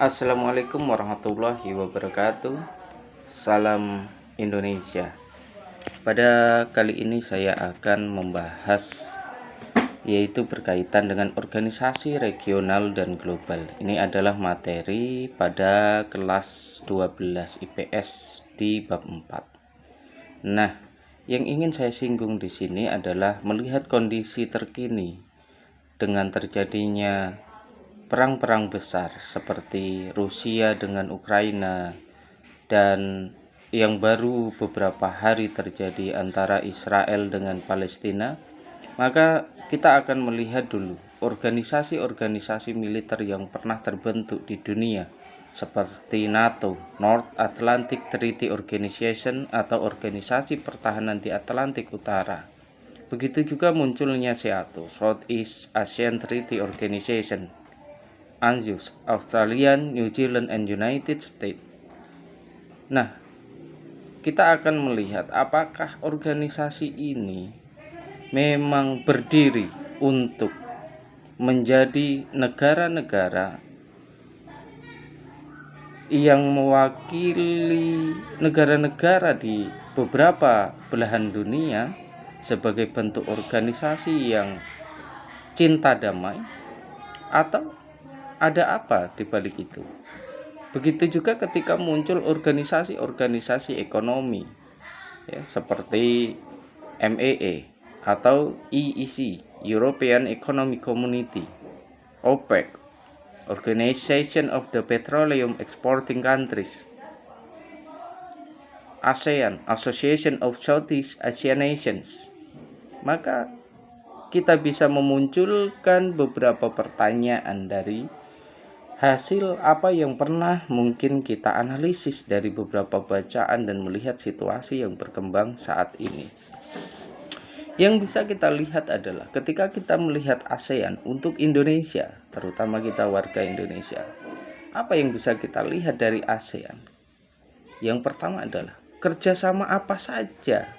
Assalamualaikum warahmatullahi wabarakatuh. Salam Indonesia. Pada kali ini saya akan membahas yaitu berkaitan dengan organisasi regional dan global. Ini adalah materi pada kelas 12 IPS di bab 4. Nah, yang ingin saya singgung di sini adalah melihat kondisi terkini dengan terjadinya perang-perang besar seperti Rusia dengan Ukraina dan yang baru beberapa hari terjadi antara Israel dengan Palestina, maka kita akan melihat dulu organisasi-organisasi militer yang pernah terbentuk di dunia seperti NATO, North Atlantic Treaty Organization atau Organisasi Pertahanan di Atlantik Utara. Begitu juga munculnya SEATO, Southeast Asian Treaty Organization, ANZUS, Australian, New Zealand, and United States. Nah, kita akan melihat apakah organisasi ini memang berdiri untuk menjadi negara-negara yang mewakili negara-negara di beberapa belahan dunia sebagai bentuk organisasi yang cinta damai, atau ada apa di balik itu. Begitu juga ketika muncul organisasi-organisasi ekonomi seperti MEE atau EEC, European Economic Community, OPEC, Organization of the Petroleum Exporting Countries, ASEAN, Association of Southeast Asian Nations. Maka kita bisa memunculkan beberapa pertanyaan dari hasil apa yang pernah mungkin kita analisis dari beberapa bacaan dan melihat situasi yang berkembang saat ini. Yang bisa kita lihat adalah ketika kita melihat ASEAN untuk Indonesia, terutama kita warga Indonesia, apa yang bisa kita lihat dari ASEAN? Yang pertama adalah kerjasama apa saja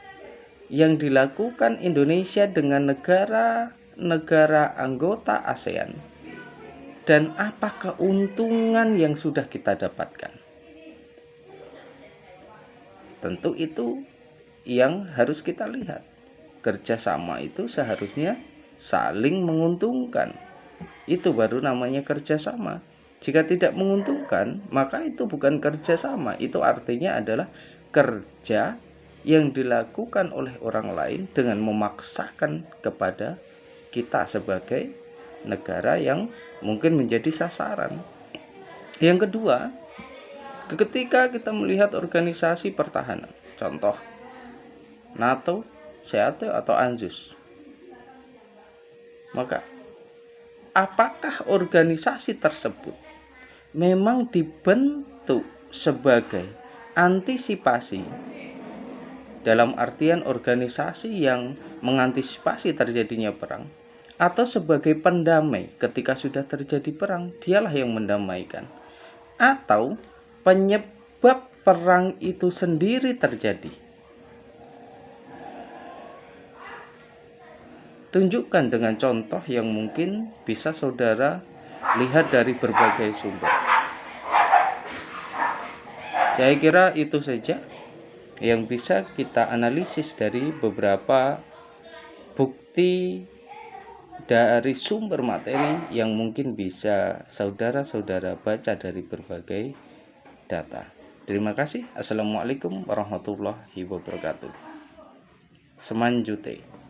yang dilakukan Indonesia dengan negara-negara anggota ASEAN, dan apa keuntungan yang sudah kita dapatkan. Tentu itu yang harus kita lihat. Kerjasama itu seharusnya saling menguntungkan. Itu baru namanya kerjasama. Jika tidak menguntungkan, maka itu bukan kerjasama. Itu artinya adalah kerja yang dilakukan oleh orang lain dengan memaksakan kepada kita sebagai negara yang mungkin menjadi sasaran. Yang kedua, ketika kita melihat organisasi pertahanan, contoh NATO, SEATO atau ANZUS, maka apakah organisasi tersebut memang dibentuk sebagai antisipasi, dalam artian organisasi yang mengantisipasi terjadinya perang, atau sebagai pendamai ketika sudah terjadi perang, dialah yang mendamaikan, atau penyebab perang itu sendiri terjadi? Tunjukkan dengan contoh yang mungkin bisa saudara lihat dari berbagai sumber. Saya kira itu saja yang bisa kita analisis dari beberapa bukti dari sumber materi yang mungkin bisa saudara-saudara baca dari berbagai data. Terima kasih. Assalamualaikum warahmatullahi wabarakatuh. Semanjute.